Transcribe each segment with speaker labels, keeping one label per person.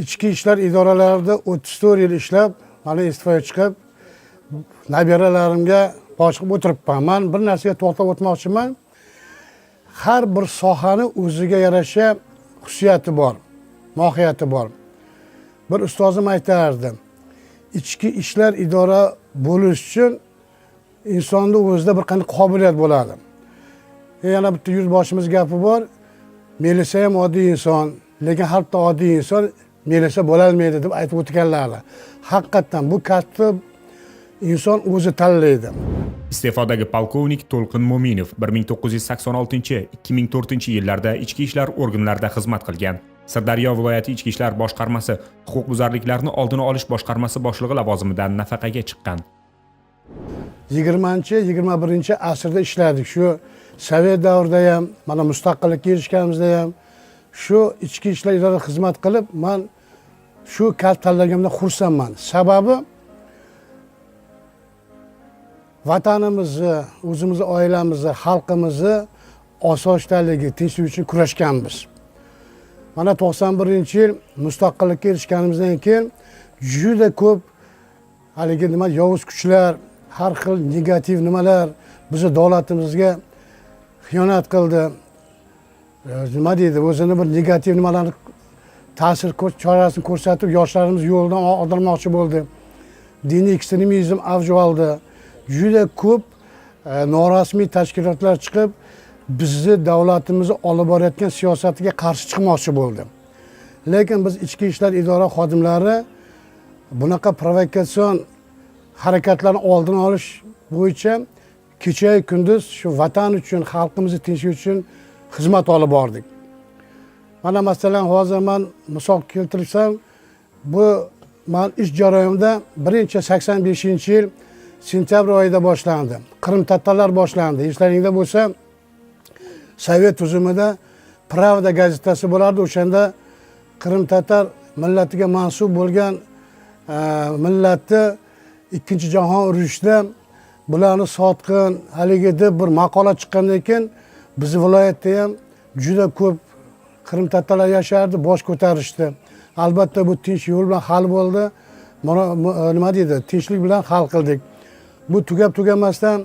Speaker 1: ichki ishlar idoralarida 34 yil ishlab, mana iste'foga chiqib, nabiralarimga boshliq o'tiribman. Men bir narsaga to'xtab o'tmoqchiman. Har bir sohani o'ziga yarasha xususiyati bor, mohiyati bor. Bir ustozim aytardi, ichki ishlar idora bo'lish uchun insonning o'zida bir qanday qobiliyat bo'ladi. Yana bitta yurtboshimiz gapi bor. Melisa ham oddiy inson, lekin har bitta oddiy inson melisa bo'la olmaydi deb aytib o'tganlardi. Haqiqatan bu katta inson o'zi tanlaydi.
Speaker 2: Iste'fodagi polkovnik To'lqin Mo'minov 1986-2004 yillarda ichki ishlar organlarida xizmat qilgan. Sirdaryo viloyati ichki ishlar boshqarmasi huquqbuzarliklarni oldini olish boshqarmasi boshlig'i lavozimidan nafaqaga chiqqan.
Speaker 1: 20-21 asrda ishladik. Shu Sovet davrida ham, mana mustaqillikka erishganimizda ham shu ichki ishlar idorasida xizmat qilib, men shu kasb tanlaganimdan xursandman. Sababi vatanimizni, o'zimizni oilamizni, xalqimizni osoyishtaligi, tinchlik uchun kurashganmiz. Mana 91-yil mustaqillikka erishganimizdan keyin juda ko'p haligi yovuz kuchlar, har xil negativ nimalar bizni davlatimizga xiyonat qildi. Nima deydi, o'zini bir negativ nimalarni ta'sir chorasini ko'rsatib, yoshlarimiz yo'ldan og'dirmoqchi bo'ldi. Diniy ekstremizm avj oldi. Juda ko'p norasmiy tashkilotlar chiqib, bizni davlatimizni olib borayotgan siyosatiga qarshi chiqmoqchi bo'ldi. Lekin biz ichki ishlar idora xodimlari bunaqa provokatsion harakatlarni oldini olish bo'yicha kecha kunduz shu vatan uchun, xalqimizni tinchligi uchun xizmat olib bordik. Mana masalan hozir men misol keltirsam, bu men ish jarayonida 85-yil sentyabr oyida boshlandi. Qrim tatarlar boshlandi. Eslaringda bo'lsa, Sovet tuzumida Pravda gazetasi bo'lardi. O'shanda Qrim tatar millatiga mansub bo'lgan millatni Ikkinchi jahon urushida bularni sotqin haligi deb bir maqola chiqqandan keyin bizning viloyatda ham juda ko'p Qrim tatarlar yashardi, bosh ko'tarishdi. Albatta bu tinch yo'l bilan hal bo'ldi. Nima deydi? Tinchlik bilan hal qildik. Bu tugamasdan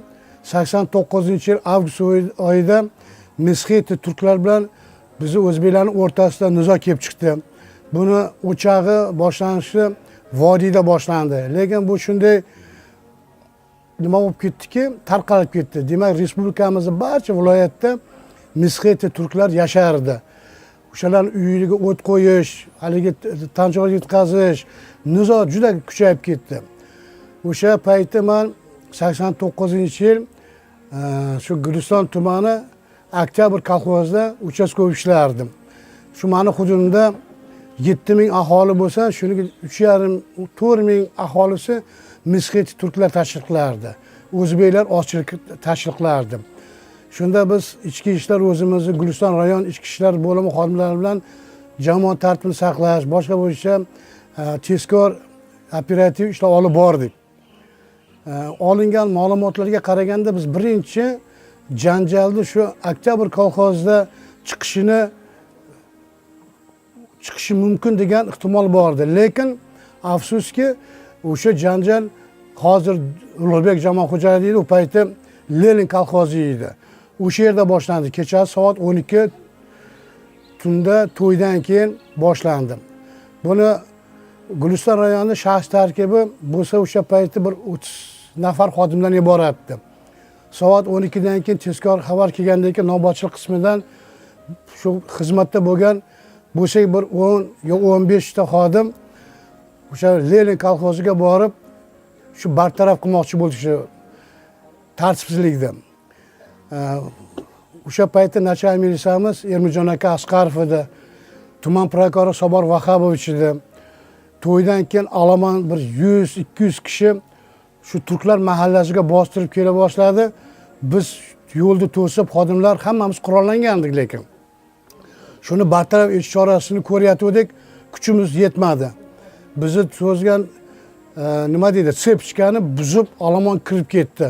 Speaker 1: 89-yil avgust oyida Mesxeti turklar bilan bizni o'zbeklarning o'rtasida nizo kelib chiqdi. Buni o'chog'i boshlanishi vodiyda boshlandi. Lekin bu shunday nima bo'lib ketdiki, tarqalib ketdi. Demak, respublikamizning barcha viloyatda Mesxeti turklar yashardi. O'shalarning uyiga o't qo'yish, haligi tanchoq yetkazish, nizo juda kuchayib ketdi. O'sha paytda men 89-yil shu Guliston tumani Oktyabr kolxozida uchastkov ishlardim. Shu meni hududimda 7000 aholi bo'lsa, shuniga 3,5-4,000 aholisi Mesxeti turklar tashkil qilardi. O'zbeklar ozchilik tashkil qilardi. Shunda biz ichki ishlar o'zimizni Guliston rayon ichki ishlar bo'limi xodimlari bilan jamoat tartibini saqlash, boshqa bo'yicha tezkor operativ ishlar olib bordik. Olingan ma'lumotlarga qaraganda biz birinchi janjalni shu Oktyabr kolxozida chiqishi mumkin degan ehtimol bor edi. Lekin afsuski o'sha janjal hozir Ulug'bek Jamolxo'jayev deydi, u paytda Lenin kolxozi edi. O'sha yerda boshlandi. Kechasi soat 12 tunda to'ydan keyin boshlandi. Buni Guliston rayonida shaxs tarkibi bo'lsa o'sha paytda bir 30 nafar xodimdan iboratdi. Soat 12 dan keyin tezkor xabar kelgandan keyin navbatchilik qismidan shu xizmatda bo'lgan bo'lsa bir 10 yo 15 ta xodim o'sha Lenin kolxoziga borib shu bartaraf qilmoqchi bo'ldi shu tartibsizlikni. O'sha paytda nachalnik milisiyamiz Ermijon aka Asqarov edi, tuman prokurori Sobor Vahobovich edi. To'ydan keyin olomon bir 100-200 kishi shu turklar mahallasiga bostirib kela boshladi. Biz yo'lda to'sib, xodimlar hammamiz qurollangandik, lekin shuni bartaraf etish chorasini ko'rayotgandik, kuchimiz yetmadi. Bizni to'sgan nima deydi, sepchkani buzib olomon kirib ketdi.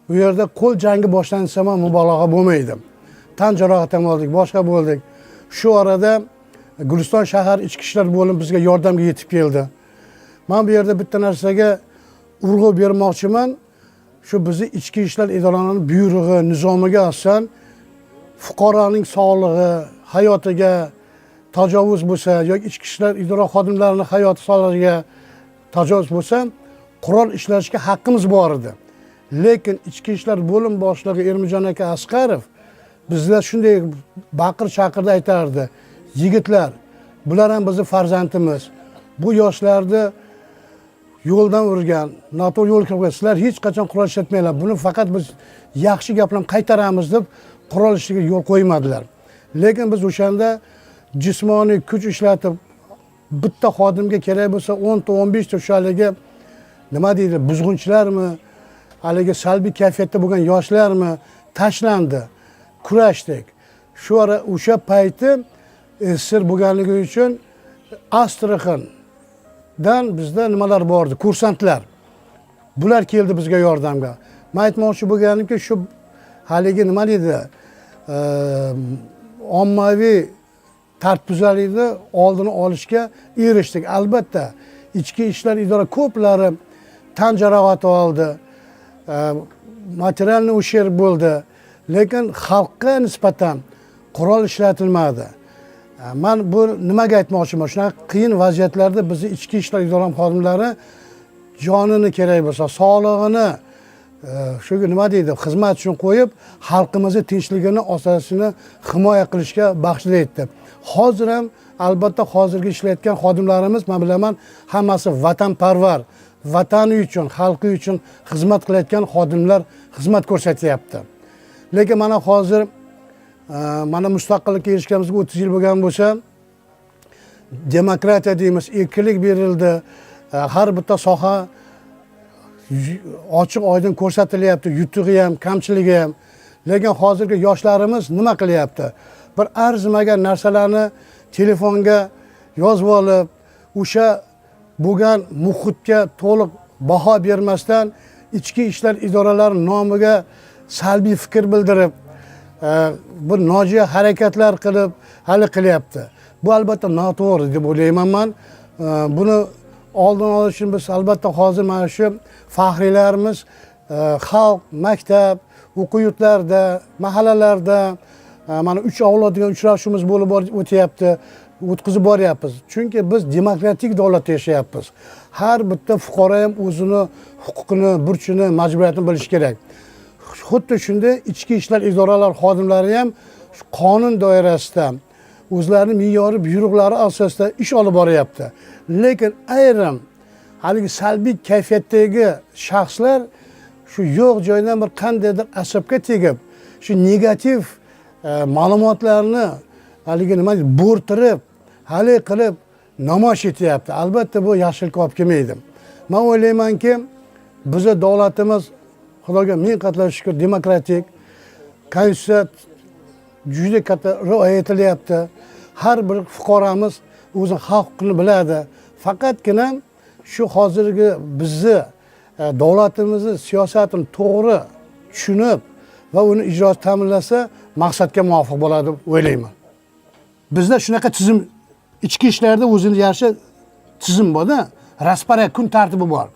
Speaker 1: Bu yerda qo'l jangi boshlansa ham mubolag'a bo'lmaydi. Tan jarohati ham oldik, boshqa bo'ldik. Shu orada Guliston shahar ichki ishlar bo'limi bizga yordamga yetib keldi. Men bu yerda bitta narsaga urg'u bermoqchiman. Shu bizni ichki ishlar idoralarining buyrug'i, nizomiga asosan fuqaroning sog'lig'i, hayotiga tajovuz bo'lsa yoki ichki ishlar idora xodimlarining hayoti sog'lig'iga tajovuz bo'lsa, qurol ishlashga haqqimiz bor edi. Lekin ichki ishlar bo'lim boshlig'i Ermijon aka Asqarov bizlar shunday baqir-chaqirda aytardi. Yigitlar, bular ham bizning farzandimiz. Bu yoshlarni yo'ldan urgan, noto'g'ri yo'l kirgan. Sizlar hech qachon qurol ishlatmanglar. Buni faqat biz yaxshi gap bilan qaytaramiz deb qurol ishlashiga yo'l qo'ymadilar. Lekin biz o'shanda jismoniy kuch ishlatib bitta xodimga kerak bo'lsa 10 ta 15 ta o'shaligi nima deydi, buzg'unchilarmi, haligi salbiy kayfiyatda bo'lgan yoshlarmi tashlandi. Kurashdik. Shu ara o'sha payti sir bo'lganligi uchun Astraxandan bizda nimalar bor edi? Kursantlar. Bular keldi bizga yordamga. Men aytmoqchi bo'lganimki, shu haligi nima deydi? Ommaviy tartibsizlikni oldini olishga erishdik. Albatta, ichki ishlar idora ko'plari tan jarohati oldi. Materialni o'shir bo'ldi. Lekin xalqqa nisbatan qurol ishlatilmadi. Men bu nimaga aytmoqchiman? Shunaqa qiyin vaziyatlarda bizni ichki ishlar idora xodimlari jonini kerak bo'lsa, sog'lig'ini shu nima deydi, xizmat uchun qo'yib, xalqimizning tinchligini, ososini himoya qilishga baxshida etdi. Hozir ham albatta hozirgi ishlayotgan xodimlarimiz, men bilaman, hammasi vatanparvar, vatani uchun, xalqi uchun xizmat qilayotgan xodimlar xizmat ko'rsatyapti. Lekin mana hozir mana mustaqillikka erishganimizga 30 yil bo'lgan bo'lsa, demokratiya deymiz, erkinlik berildi. Har bitta soha ochiq oydin ko'rsatilyapti, yutug'i ham, kamchiligi ham. Lekin hozirgi yoshlarimiz nima qilyapti? Bir arzimagan narsalarni telefonga yozib olib, o'sha bo'lgan muhitga to'liq baho bermasdan ichki ishlar idoralari nomiga salbiy fikr bildirib, bir nojo'ya harakatlar qilib hali qilyapti. Bu albatta noto'g'ri deb o'ylayman men. Buni oldini olish uchun biz albatta hozir mana shu faxriylarimiz xalq, maktab, o'quv yurtlarida, mahallalarda mana 3 avlodigan uchrashuvimiz bo'lib o'tyapti, o'tkazib boryapmiz. Chunki biz demokratik davlatda yashayapmiz. Har bitta fuqaro ham o'zini huquqini, burchini, majburiyatini bilishi kerak. Xuddi shunday ichki ishlar idoralari xodimlari ham qonun doirasida o'zlarining me'yoriy buyruqlari asosida ish olib boryapti. Lekin ayrim haligi salbiy kayfiyatdagi shaxslar shu yo'q joydan bir qandaydir asabga tegib, shu negativ ma'lumotlarni haligi nima deydi, bo'rtirib, hali qilib namoyish etyapti. Albatta bu yaxshilikka olib kelmaydi. Men o'ylaymanki, bizning davlatimiz Xudoga ming qatla shukr demokratik, konstitutsiya juda katta rioya etilyapti. Har bir fuqaromiz o'zi huquqini biladi. Faqatgina shu hozirgi bizni davlatimizning siyosatini to'g'ri tushunib va uni ijrosi ta'minlasa, maqsadga muvofiq bo'ladi deb o'ylayman. Bizda shunaqa tizim, ichki ishlarda o'zini yarasha tizim bor-da, rasparya kun tartibi bor.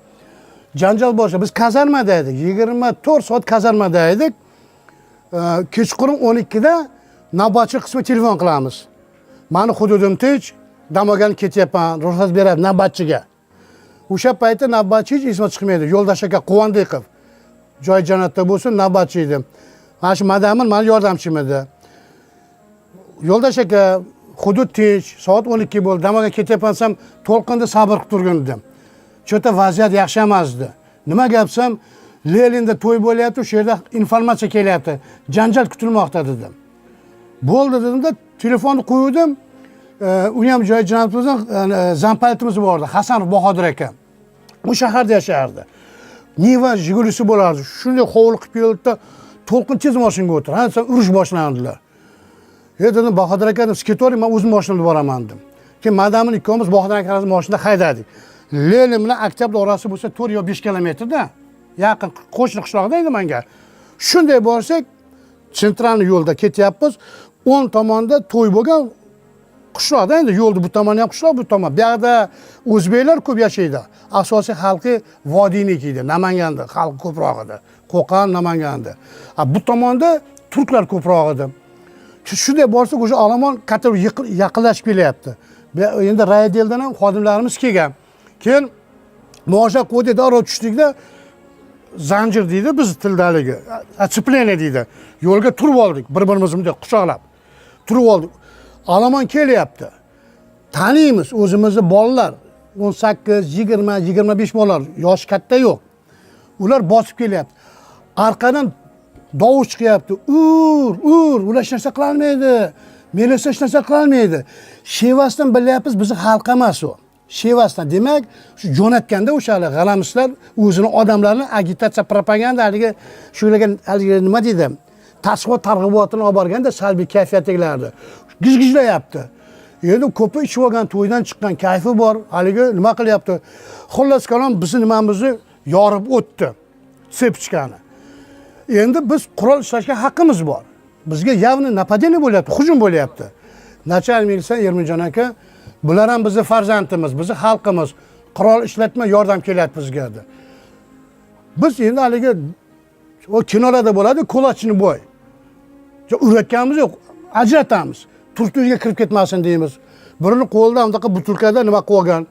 Speaker 1: Janjal bo'lsa, biz kazarmada edik, 24 soat kazarmada edik. Kechqurun 12 da navbatchi qismi telefon qilamiz. Meni hududim tinch, damagan ketyapman, ruxsat beradi navbatchiga. O'sha paytda navbatchi hech esma chiqmaydi. Yo'ldosh aka Quvondiqov joy jannatda bo'lsin, navbatchi edim. Mana shu Madamin meni yordamchim edi. Yo'ldosh aka, hudud tinch, soat 12 bo'ldi, damagan ketyapman desam, to'lqinda sabr qilib turgan edim. Cho'ta vaziyat yaxshi emasdi. Nima gapsam, Leninda to'y bo'lyapti, shu yerda informatsiya kelyapti. Janjal kutilmoqda dedim. Bo'ldi dedimda, telefonni qo'ydim. U ham joy janotimizdan zampalitimiz bor edi, Hasanov Bahodir aka. Bu shaharda yashardi. Niva Jigulisi bo'lardi. Shunday hovli qilib keldi-da, to'lqin tez mashinaga o'tirdi. Ha, sen urush boshlandilar. Dedim, Bahodir aka, siz ketavering, men o'zim mashinamda boraman dedim. Keyin Madamin ikkovimiz Bahodir akamizni mashinada haydadik. Lenin bilan Oktyabr orasi bo'lsa 4 yo 5 kilometrda, yaqin qo'shni qishloqda edi menga. Shunday borsak, sentralniy yo'lda ketyapmiz. 10 tomonda to'y bo'lgan, qishloqda endi yo'lni bu tomoni ham qishloq, bu tomon. Bu yoqda o'zbeklar ko'p yashaydi. Asosiy xalqi vodiyniki edi, Namanganda xalqi ko'proq edi. Qo'qon, Namanganda. Bu tomonda turklar ko'proq edi. Shunday bo'lsa, o'sha olomon katta yaqinlashib kelyapti. Endi raydeldan ham xodimlarimiz kelgan. Keyin mo'sha qo'ydi, darrov tushdikda zanjir deydi biz tildaligi. Отцепление deydi. Yo'lga turib oldik, bir-birimizni bunday quchoqlab. Turib oldik. Olomon kelyapti. Taniymiz o'zimizni bolalar. 18, 20, 25 bolalar, yosh katta yo'q. Ular bosib kelyapti. Arqadan dovush chiqyapti. Ular hech narsa qila olmaydi. Militsiya hech narsa qila olmaydi. Shevasdan bilyapmiz, bizni xalq emas u. Shevasdan, demak, shu jo'natganda o'shalar g'alamislar o'zini odamlarni agitatsiya, propaganda shularga nima deydi? Tashviqot targ'ibotini olib borganda salbiy kayfiyatdagilarni gijgijlayapti. Endi ko'pi ichib olgan, to'ydan chiqqan kayfi bor, haligi nima qilyapti? Xullas kalom bizni nimamizni yorib o'tdi. Sepchkani. Endi biz qurol ishlashga haqqimiz bor. Bizga явно нападение bo'lyapti, hujum bo'lyapti. Начальник militsiya Erminjon aka, bular ham bizning farzandimiz, bizning xalqimiz. Qurol ishlatma, yordam kelyapti bizga dedi. Biz endi haligi o kinolarda bo'ladi, kulachni bo'y. Uratganimiz yo'q, ajratamiz. Turk uyiga kirib ketmasin deymiz. Birini qo'lida undaqa butulkada nima qo'ygan,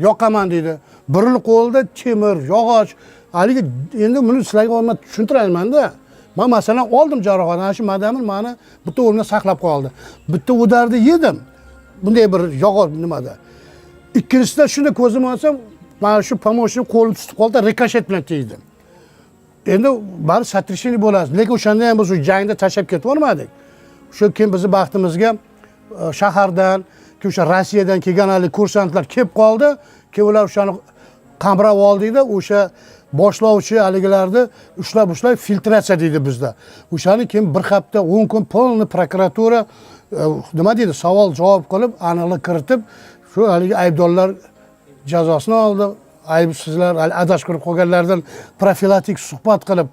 Speaker 1: yoqaman deydi. Birini qo'lida temir, yog'och. Haligi endi buni sizlarga olmay tushuntirayman-da. Men masalan oldim jarohat, ana shu madamil meni bitta o'rnida saqlab qoldi. Bitta udarni yedim. Bunday bir yog'och nimada. Ikkinchisida shunda ko'zim olsam, mana shu pomoshni qo'lim tutib qoldi, rikoshet bilan tegdi. Endi bari satrishini bo'ladi. Lekin o'shanda ham biz jangda tashlab ketib olmadik. Shu keyin bizni baxtimizga shahardan, o'sha Rossiyadan kelgan hali kursantlar kelib qoldi. Keyin ular o'shani qamrab oldida, o'sha boshlovchi haligilarni ushlab filtratsiya deydi bizda. O'shani keyin bir hafta 10 kun polni prokuratura nima deydi, savol javob qilib, aniqlik kiritib, shu haligi aybdorlar jazosini oldi. Aybsizlar, adashib qolganlardan profilaktik suhbat qilib,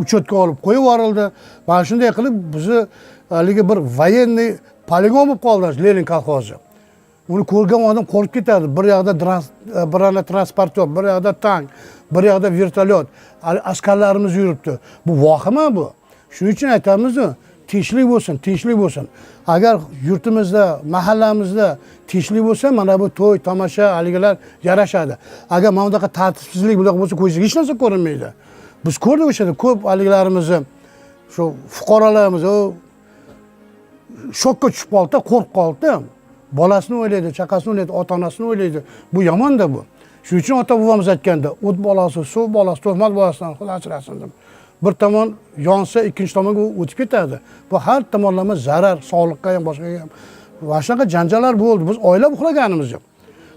Speaker 1: uchetga olib qo'yib yuborildi. Mana shunday qilib bizni haligi bir voyenniy poligon bo'lib qoldi Lenin kolxozi. Uni ko'rgan odam qo'rqib ketadi. Bir yoqda transportyor, bir yoqda tank, bir yoqda vertolyot, askarlarimiz yuribdi. Bu vahima bu. Shuning uchun aytamiz, tinchlik bo'lsin, tinchlik bo'lsin. Agar yurtimizda, mahallamizda tinchlik bo'lsa, mana bu to'y, tomosha, haligilar yarashadi. Agar mana bunaqa tartibsizlik bunaqa bo'lsa, ko'ziga hech narsa ko'rinmaydi. Biz ko'rdik o'shada ko'p haligilarimizni, shu fuqarolarimiz shokka tushib qoldi, qo'rqib qoldi. Bolasini o'ylaydi, chaqasini o'ylaydi, ota-onasini o'ylaydi. Bu yomon-da bu. Shuning uchun ota bobomiz aytganda, o't bolasi, suv bolasi, tuhmat bolasidan Xudo asrasin deb. Bir tomon yonsa, ikkinchi tomonga o'tib ketadi. Bu har tomonlama zarar, sog'liqqa ham, boshqaga ham. Va shunaqa janjallar bo'ldi. Biz oila uxlaganimiz yo'q.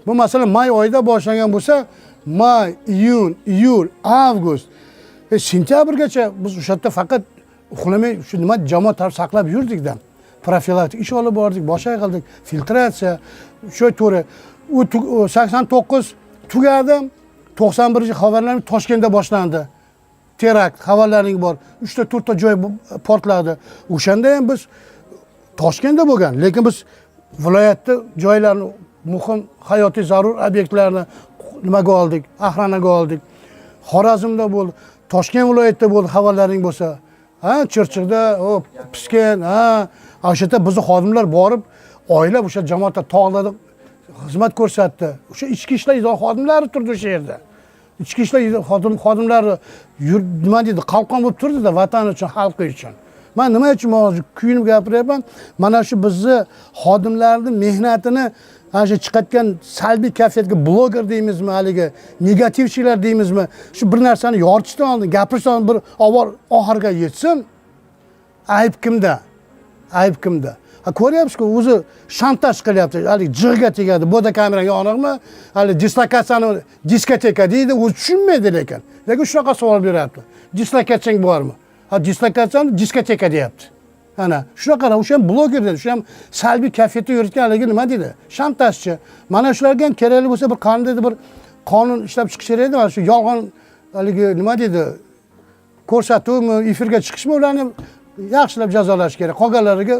Speaker 1: Bu masalan may oyida boshlangan bo'lsa, may, iyun, iyul, avgust, sentyabrgacha biz o'sha yerda faqat uxlamay shu nima jamoat taraf saqlab yurdikdan. Profilaktik ish olib bordik, boshqa qildik, filtratsiya, shu to'ri. U 89 tugadi, 91 xabarlar Toshkentda boshlandi. Terakt xabarlaring bor. 3 ta 4 ta joy portladi. O'shanda ham biz Toshkentda bo'lgan, lekin biz viloyatda joylarni, muhim hayotiy zarur obyektlarni nimaga oldik, Ahranaga oldik. Xorazmda bo'ldi, Toshkent viloyatida bo'ldi xabarlaring bo'lsa. Chirchiqda, Piskent, o'sha yerda bizning xodimlar borib, oila o'sha jamoatda tog'larda xizmat ko'rsatdi. O'sha ichki ishlar idora xodimlari turdi o'sha yerda. Ichki ishlar xodimlari nima deydi, qalqon bo'lib turdi-da, vatan uchun, xalqi uchun. Men nima uchun hozir kuyinib gapiryapman? Mana shu bizni xodimlarning mehnatini ana shu chiqayotgan salbiy kayfiyatga bloger deymizmi, haligi negativchilar deymizmi, shu bir narsani yoritishdan oldin, gapirishdan bir oxirga yetsin. Ayb kimda? Ayb kimda? Ko'ryapsiz-ku, o'zi shantaj qilyapti. Haligi jig'iga tegadi. Boda kamera yoniqmi? Hali dislokatsiyani diskoteka deydi, o'zi tushunmaydi lekin. Lekin shunaqa savol beryapti. Dislokatsiyang bormi? Dislokatsiyani diskoteka deyapti. Ana shunaqa, o'sha ham bloger dedi, shu ham salbiy kayfiyatda yuritgan haligi nima deydi? Shantajchi. Mana shularga ham kerakli bo'lsa bir qanday bir qonun ishlab chiqish kerak edi. Mana shu yolg'on haligi nima deydi? Ko'rsatuvmi, efirga chiqishmi, ularni yaxshilab jazolash kerak. Qolganlariga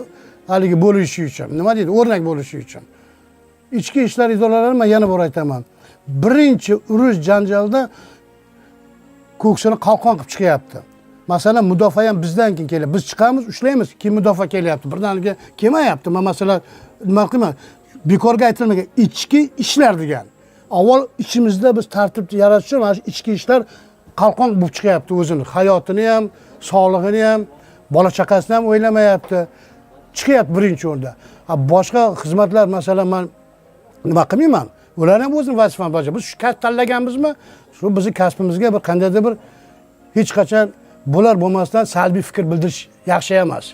Speaker 1: haligi bo'lishi uchun, nima deydi, o'rnak bo'lishi uchun. Ichki ishlar idoralari, men yana bir aytaman. Birinchi urush janjalda ko'ksini qalqon qilib chiqyapti. Masalan, mudofaa ham bizdan keyin keladi. Biz chiqamiz, ushlaymiz, keyin mudofaa kelyapti. Birdaniga kelmayapti. Men masalan, nima qilaman? Bekorga aytilmagan ichki ishlar degan. Avval ichimizda biz tartibni yaratish uchun mana shu ichki ishlar qalqon bo'lib chiqyapti o'zini. Hayotini ham, sog'lig'ini ham, bola chaqasini ham o'ylamayapti. Chiqyapti birinchi o'rinda. Boshqa xizmatlar, masalan, men nima qilmayman? Ular ham o'zini vazifani bajaradi. Biz shu kasb tanlaganmizmi? Shu bizning kasbimizga bir qandaydir bir hech qachon bular bo'lmasdan salbiy fikr bildirish yaxshi emas.